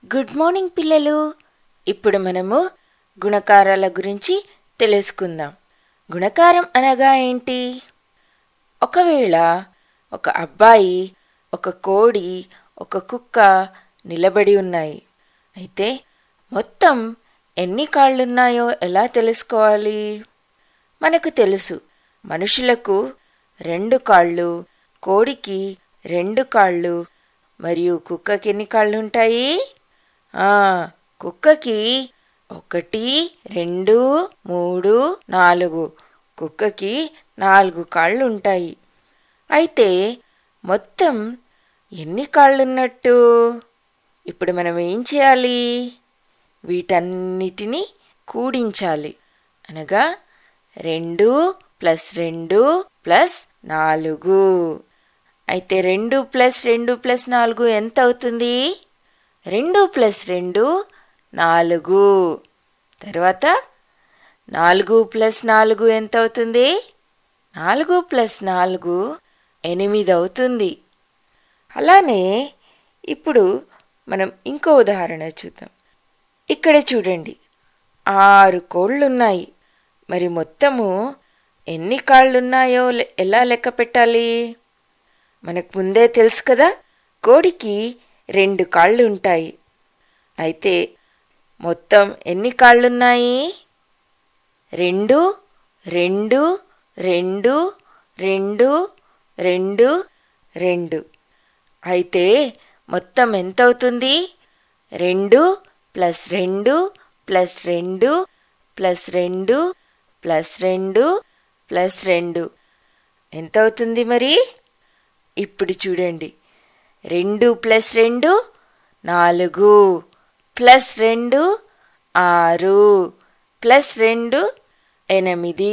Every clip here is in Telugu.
గుడ్ మార్నింగ్ పిల్లలు. ఇప్పుడు మనము గుణకారాల గురించి తెలుసుకుందాం. గుణకారం అనగా ఏంటి? ఒకవేళ ఒక అబ్బాయి, ఒక కోడి, ఒక కుక్క నిలబడి ఉన్నాయి. అయితే మొత్తం ఎన్ని కాళ్ళున్నాయో ఎలా తెలుసుకోవాలి? మనకు తెలుసు, మనుషులకు 2 కాళ్ళు, కోడికి 2 కాళ్ళు, మరియు కుక్కకి ఎన్ని కాళ్ళుంటాయి? కుక్కకి 1, 2, 3, 4. కుక్కకి 4 కాళ్ళుంటాయి. అయితే మొత్తం ఎన్ని కాళ్ళున్నట్టు? ఇప్పుడు మనం ఏం చేయాలి? వీటన్నిటినీ కూడించాలి. అనగా 2 + 2 + 4. అయితే 2 + 2 + 4 ఎంత అవుతుంది? 2 + 2 4. తర్వాత 4 + 4 ఎంత అవుతుంది? 4 + 4 8 అవుతుంది. అలానే ఇప్పుడు మనం ఇంకో ఉదాహరణ చూద్దాం. ఇక్కడ చూడండి, 6 కోళ్ళున్నాయి. మరి మొత్తము ఎన్ని కాళ్ళున్నాయో ఎలా లెక్క పెట్టాలి? మనకు ముందే తెలుసు కదా, కోడికి 2 కాళ్ళు ఉంటాయి. అయితే మొత్తం ఎన్ని కాళ్ళున్నాయి? 2, 2, 2, 2, 2, 2. అయితే మొత్తం ఎంత అవుతుంది? 2 + 2 + 2 + 2 + 2 + 2 ఎంత అవుతుంది మరి? ఇప్పుడు చూడండి, 2 + 2 4, +2 6, +2 8,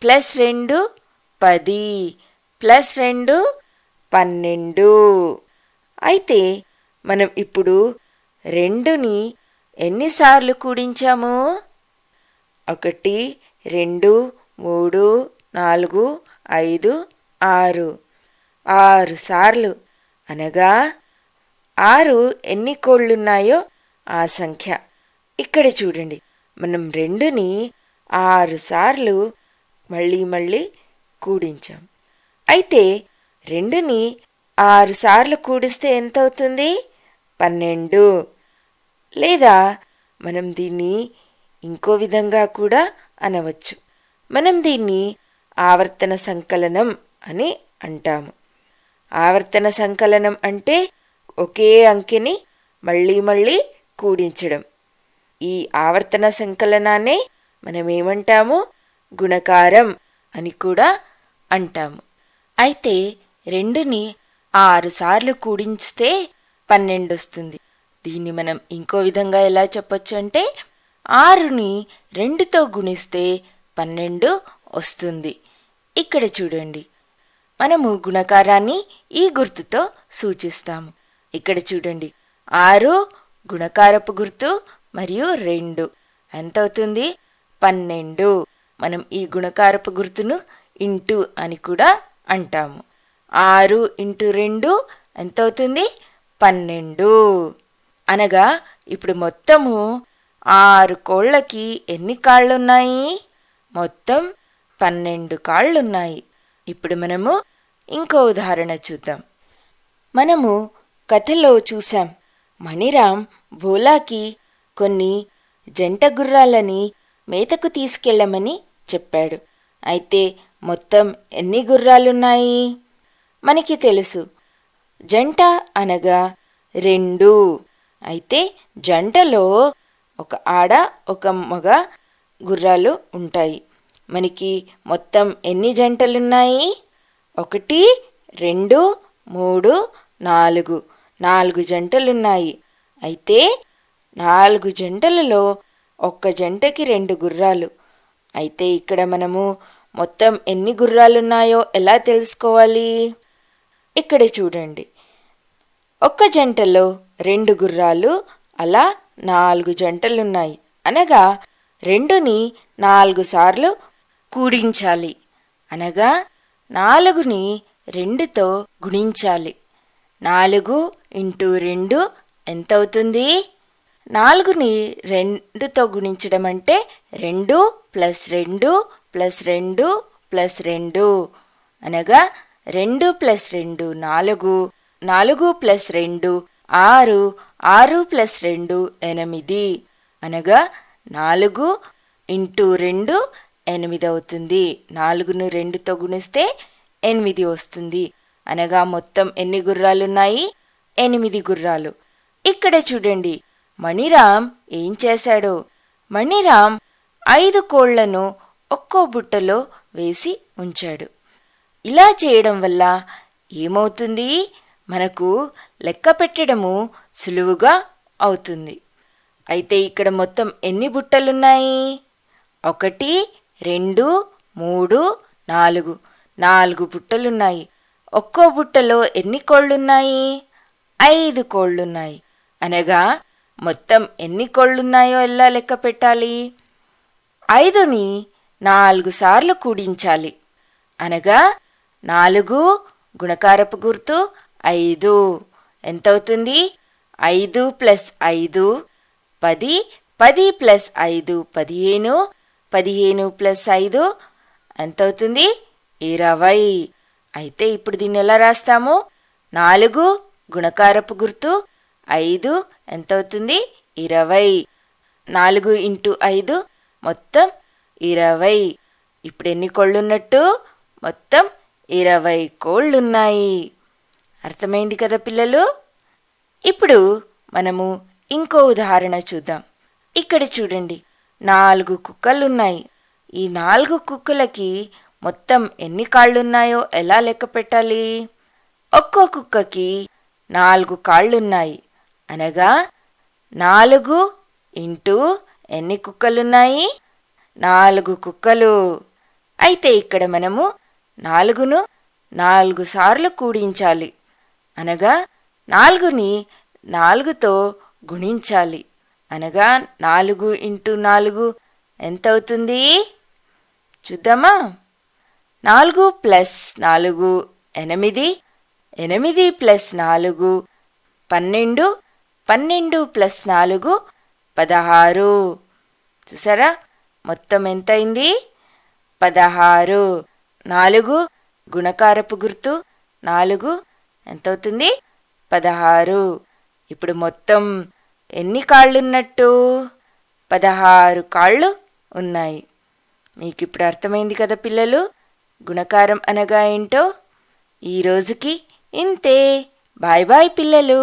+2 10, +2 12. అయితే మనం ఇప్పుడు 2ని ఎన్నిసార్లు కూడించాము? 1, 2, 3, 4, 5, 6. 6 సార్లు. అనగా 6 ఎన్ని కోళ్ళున్నాయో ఆ సంఖ్య. ఇక్కడ చూడండి, మనం 2ని 6 సార్లు మళ్ళీ కూడించాం. అయితే 2ని 6 సార్లు కూడిస్తే ఎంత అవుతుంది? 12. లేదా మనం దీన్ని ఇంకో విధంగా కూడా అనవచ్చు. మనం దీన్ని ఆవర్తన సంకలనం అని అంటాము. ఆవర్తన సంకలనం అంటే ఒకే అంకెని మళ్ళీ కూడించడం. ఈ ఆవర్తన సంకలనాన్నే మనమేమంటాము? గుణకారం అని కూడా అంటాము. అయితే 2ని 6 సార్లు కూడిస్తే 12 వస్తుంది. దీన్ని మనం ఇంకో విధంగా ఎలా చెప్పొచ్చు అంటే 6ని 2తో గుణిస్తే 12 వస్తుంది. ఇక్కడ చూడండి, మనము గుణకారాన్ని ఈ గుర్తుతో సూచిస్తాము. ఇక్కడ చూడండి, 6 గుణకారపు గుర్తు మరియు 2 ఎంత అవుతుంది? 12. మనం ఈ గుణకారపు గుర్తును ఇంటూ అని కూడా అంటాము. 6 × 2 ఎంత అవుతుంది? 12. అనగా ఇప్పుడు మొత్తము 6 కోళ్ళకి ఎన్ని కాళ్ళున్నాయి? మొత్తం 12 కాళ్ళున్నాయి. ఇప్పుడు మనము ఇంకో ఉదాహరణ చూద్దాం. మనము కథలో చూసాం, మణిరాం భోలాకి కొన్ని జంట గుర్రాలని మేతకు తీసుకెళ్ళమని చెప్పాడు. అయితే మొత్తం ఎన్ని గుర్రాలున్నాయి? మనకి తెలుసు, జంట అనగా 2. అయితే జంటలో ఒక ఆడ, ఒక మగ గుర్రాలు ఉంటాయి. మనకి మొత్తం ఎన్ని జంటలున్నాయి? 1, 2, 3, 4. 4 జంటలున్నాయి. అయితే 4 జంటలలో ఒక్క జంటకి 2 గుర్రాలు. అయితే ఇక్కడ మనము మొత్తం ఎన్ని గుర్రాలున్నాయో ఎలా తెలుసుకోవాలి? ఇక్కడ చూడండి, ఒక్క జంటలో 2 గుర్రాలు, అలా 4 జంటలున్నాయి. అనగా 2ని 4 సార్లు కూడించాలి. అనగా 4ని 2తో గుణించాలి. 4 × 2 ఎంతవుతుంది? 4ని 2తో గుణించడం అంటే 2 + 2 + 2 + 2 అనగా 2 + 2 4, 4 + 2 6, 6 + 2 8 అనగా 4 × 2 8 అవుతుంది. 4ను 2తో గుణిస్తే 8 వస్తుంది. అనగా మొత్తం ఎన్ని గుర్రాలున్నాయి? 8 గుర్రాలు. ఇక్కడ చూడండి, మణిరామ్ ఏం చేశాడో. మణిరామ్ 5 కోళ్లను ఒక్కో బుట్టలో వేసి ఉంచాడు. ఇలా చేయడం వల్ల ఏమవుతుంది? మనకు లెక్క పెట్టడము సులువుగా అవుతుంది. అయితే ఇక్కడ మొత్తం ఎన్ని బుట్టలున్నాయి? 1, 2, 3, 4 4 బుట్టలున్నాయి. ఒక్కో బుట్టలో ఎన్ని కోళ్లున్నాయి? 5 కోళ్లున్నాయి. అనగా మొత్తం ఎన్ని కోళ్లున్నాయో ఎలా లెక్క పెట్టాలి? 5ని 4 సార్లు కూడించాలి. అనగా 4 గుణకారపు గుర్తు 5 ఎంతవుతుంది? 5 + 5 10, 10 + 5 15, 15 + 5 ఎంతవుతుంది? 20. అయితే ఇప్పుడు దీన్ని ఎలా రాస్తాము? 4 గుణకారపు గుర్తు 5 ఎంతవుతుంది? 20. 4 × 5 మొత్తం 20. ఇప్పుడు ఎన్ని కోళ్లున్నట్టు? మొత్తం 20 కోళ్లున్నాయి. అర్థమైంది కదా పిల్లలు? ఇప్పుడు మనము ఇంకో ఉదాహరణ చూద్దాం. ఇక్కడ చూడండి, 4 కుక్కలున్నాయి. ఈ 4 కుక్కలకి మొత్తం ఎన్ని కాళ్ళున్నాయో ఎలా లెక్క పెట్టాలి? ఒక్కో కుక్కకి 4 కాళ్ళున్నాయి. అనగా 4 × ఎన్ని కుక్కలున్నాయి? 4 కుక్కలు. అయితే ఇక్కడ మనము 4ను 4 సార్లు కూడించాలి. అనగా 4ని 4తో గుణించాలి. అనగా 4 × 4 ఎంతవుతుంది? చూద్దామా? 4 + 4 8, 8 + 4 12, 12 + 4 16. చూసారా? మొత్తం ఎంతైంది? 16. 4 గుణకారపు గుర్తు 4 ఎంతవుతుంది? 16. ఇప్పుడు మొత్తం ఎన్ని కాళ్ళున్నట్టు? 16 కాళ్ళు ఉన్నాయి. మీకు ఇప్పుడు అర్థమైంది కదా పిల్లలు, గుణకారం అనగా ఏంటో? ఈ రోజుకి ఇంతే. బాయ్ బాయ్ పిల్లలు.